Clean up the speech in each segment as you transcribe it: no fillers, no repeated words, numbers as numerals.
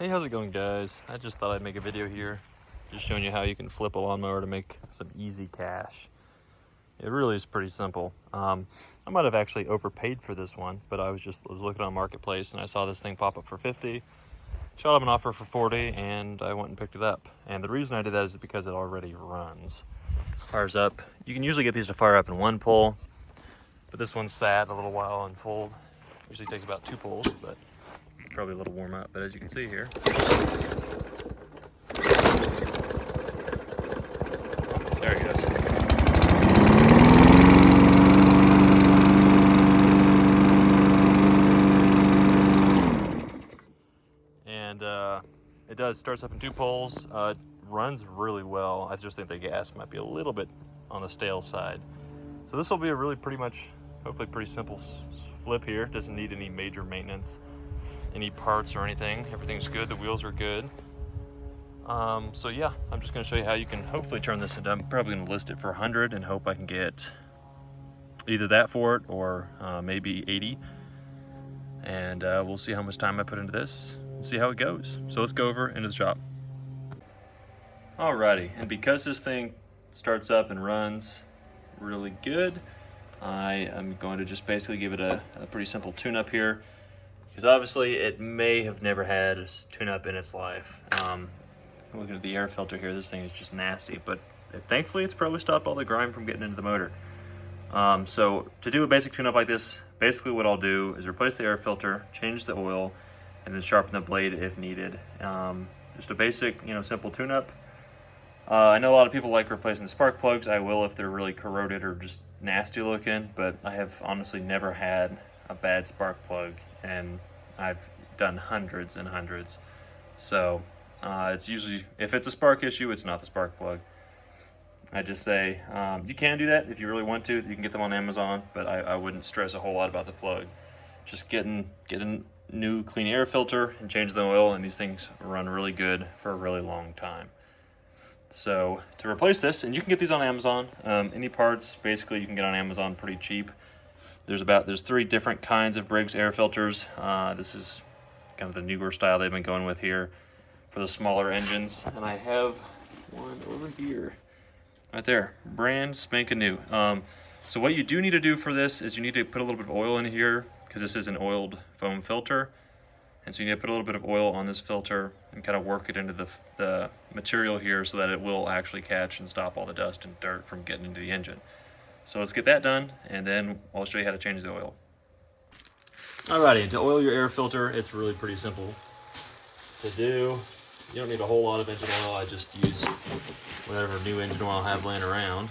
Hey, how's it going, guys? I just thought I'd make a video here just showing you how you can flip a lawnmower to make some easy cash. It really is pretty simple. I might have actually overpaid for this one, but I was looking on Marketplace and I saw this thing pop up for 50, shot up an offer for 40, and I went and picked it up. And the reason I did that is because it already runs. Fires up. You can usually get these to fire up in one pull, but this one sat a little while and full. Usually takes about 2 pulls, but probably a little warm up. But as you can see here, there it goes. And it starts up in 2 pulls. Runs really well. I just think the gas might be a little bit on the stale side. So this will be a really hopefully pretty simple flip here. Doesn't need any major maintenance, any parts or anything. Everything's good. The wheels are good. So yeah, I'm just going to show you how you can hopefully turn this into. I'm probably going to list it for 100 and hope I can get either that for it or maybe 80. And we'll see how much time I put into this and see how it goes. So let's go over into the shop. Alrighty, and because this thing starts up and runs really good, I am going to just basically give it a pretty simple tune-up here, because obviously it may have never had a tune-up in its life. Looking at the air filter here, this thing is just nasty, but thankfully it's probably stopped all the grime from getting into the motor. So to do a basic tune-up like this, basically what I'll do is replace the air filter, change the oil, and then sharpen the blade if needed. Just a basic, simple tune-up. I know a lot of people like replacing the spark plugs. I will if they're really corroded or just nasty looking, but I have honestly never had a bad spark plug, and I've done hundreds and hundreds. So it's usually, if it's a spark issue, it's not the spark plug. I just say you can do that if you really want to. You can get them on Amazon, but I wouldn't stress a whole lot about the plug. Just get a new clean air filter and change the oil, and these things run really good for a really long time. So to replace this, and you can get these on Amazon, any parts basically you can get on Amazon pretty cheap. There's 3 different kinds of Briggs air filters. This is kind of the newer style they've been going with here for the smaller engines, and I have one over here, right there, brand spanking new. So what you do need to do for this is you need to put a little bit of oil in here, because this is an oiled foam filter. And so you need to put a little bit of oil on this filter and kind of work it into the material here so that it will actually catch and stop all the dust and dirt from getting into the engine. So let's get that done, and then I'll show you how to change the oil. Alrighty, and to oil your air filter, it's really pretty simple to do. You don't need a whole lot of engine oil. I just use whatever new engine oil I have laying around.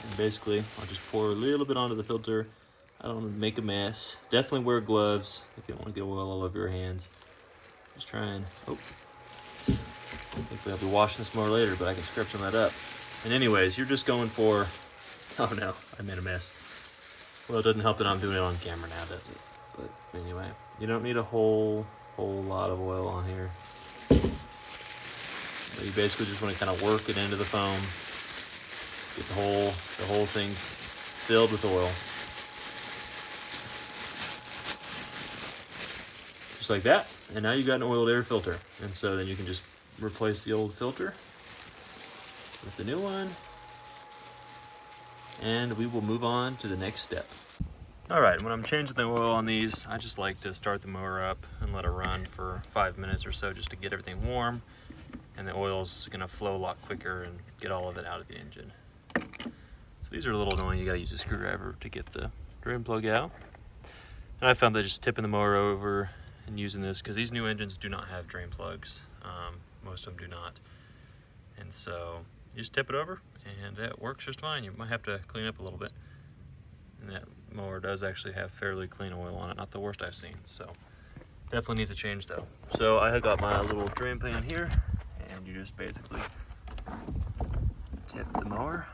And basically, I'll just pour a little bit onto the filter. I don't want to make a mess. Definitely wear gloves if you don't want to get oil all over your hands. Just try and, I think I'll be washing this more later, but I can scrub some of that up. And anyways, you're just going for, oh no, I made a mess. Well, it doesn't help that I'm doing it on camera now, does it? But anyway, you don't need a whole lot of oil on here. So you basically just want to kind of work it into the foam. Get the whole thing filled with oil. Like that, and now you've got an oiled air filter, and so then you can just replace the old filter with the new one, and we will move on to the next step. Alright, when I'm changing the oil on these, I just like to start the mower up and let it run for 5 minutes or so just to get everything warm, and the oil's going to flow a lot quicker and get all of it out of the engine. So these are a little annoying. You got to use a screwdriver to get the drain plug out, and I found that just tipping the mower over and using this, because these new engines do not have drain plugs. Most of them do not, and so you just tip it over and it works just fine. You might have to clean up a little bit, and that mower does actually have fairly clean oil on it, not the worst I've seen, so definitely needs a change though. So I have got my little drain pan here, and you just basically tip the mower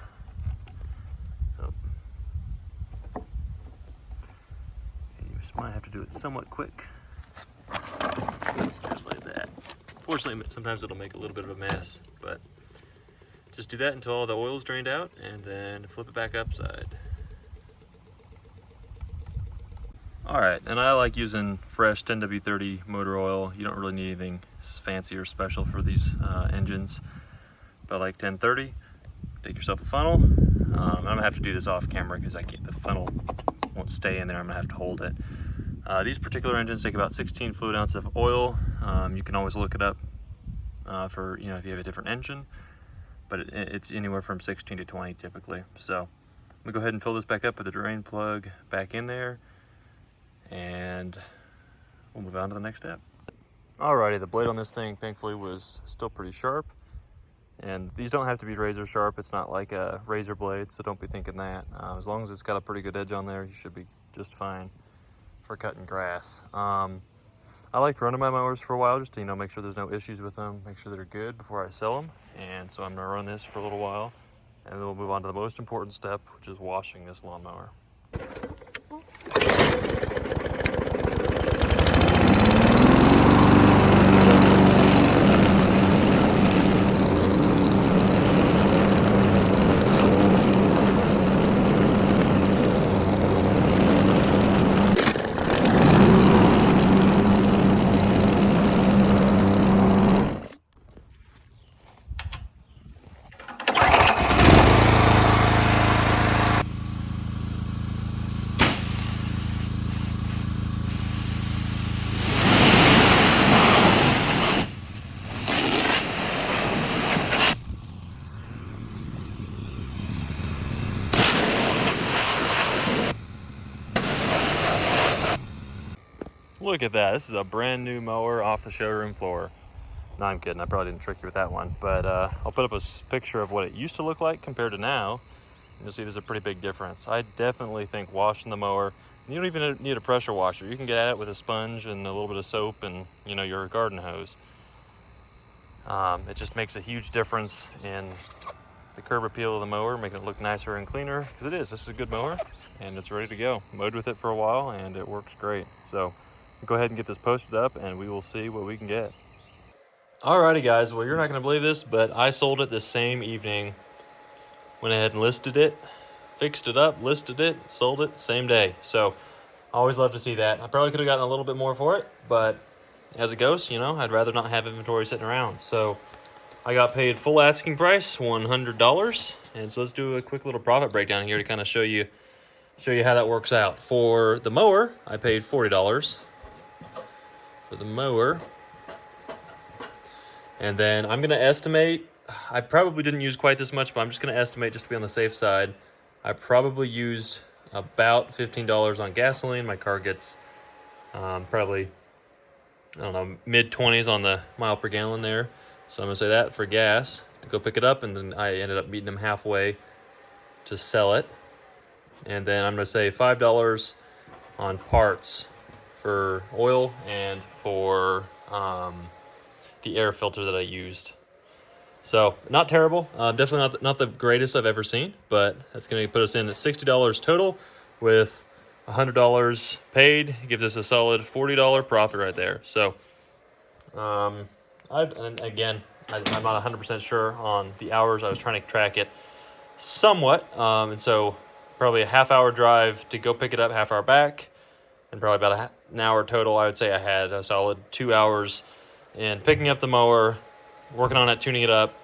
up, and you just might have to do it somewhat quick. Just like that. Fortunately, sometimes it'll make a little bit of a mess, but just do that until all the oil is drained out, and then flip it back upside. All right, and I like using fresh 10W30 motor oil. You don't really need anything fancy or special for these engines, but I like 1030. Take yourself a funnel. I'm gonna have to do this off camera because the funnel won't stay in there. I'm gonna have to hold it. These particular engines take about 16 fluid ounces of oil. You can always look it up for, if you have a different engine, but it's anywhere from 16 to 20 typically. So I'm gonna go ahead and fill this back up with the drain plug back in there, and we'll move on to the next step. Alrighty, the blade on this thing thankfully was still pretty sharp. And these don't have to be razor sharp. It's not like a razor blade, so don't be thinking that. As long as it's got a pretty good edge on there, you should be just fine for cutting grass. I liked running my mowers for a while just to make sure there's no issues with them, make sure they're good before I sell them. And so I'm gonna run this for a little while, and then we'll move on to the most important step, which is washing this lawnmower. Look at that, this is a brand new mower off the showroom floor. No, I'm kidding, I probably didn't trick you with that one, but I'll put up a picture of what it used to look like compared to now. You'll see there's a pretty big difference. I definitely think washing the mower, you don't even need a pressure washer. You can get at it with a sponge and a little bit of soap and your garden hose. It just makes a huge difference in the curb appeal of the mower, making it look nicer and cleaner, because this is a good mower and it's ready to go. Mowed with it for a while and it works great. So go ahead and get this posted up and we will see what we can get. Alrighty guys, well you're not gonna believe this, but I sold it the same evening. Went ahead and listed it, fixed it up, listed it, sold it same day. So I always love to see that. I probably could have gotten a little bit more for it, but as it goes, I'd rather not have inventory sitting around. So I got paid full asking price, $100. And so let's do a quick little profit breakdown here to kind of show you how that works out. For the mower, I paid $40 for the mower. And then I'm gonna estimate, I probably didn't use quite this much, but I'm just gonna estimate just to be on the safe side. I probably used about $15 on gasoline. My car gets probably, I don't know, mid-20s on the mile per gallon there. So I'm gonna say that for gas to go pick it up, and then I ended up meeting them halfway to sell it. And then I'm gonna say $5 on parts for oil and for the air filter that I used. So not terrible, definitely not the greatest I've ever seen, but that's gonna put us in at $60 total with $100 paid. It gives us a solid $40 profit right there. So and again, I'm not 100% sure on the hours. I was trying to track it somewhat, and so probably a half-hour drive to go pick it up, half-hour back, and probably about an hour total. I would say I had a solid 2 hours in picking up the mower, working on it, tuning it up,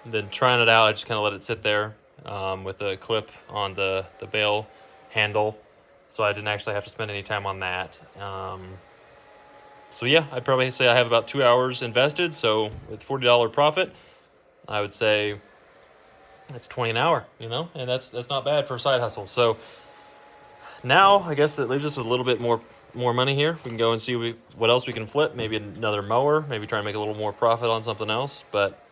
and then trying it out. I just kind of let it sit there with a clip on the bale handle, so I didn't actually have to spend any time on that. So yeah, I'd probably say I have about 2 hours invested. So with $40 profit, I would say that's $20 an hour, and that's not bad for a side hustle. So now I guess it leaves us with a little bit more money here. We can go and see what else we can flip. Maybe another mower, maybe try and make a little more profit on something else. But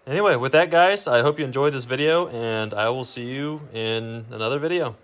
anyway, with that guys, I hope you enjoyed this video, and I will see you in another video.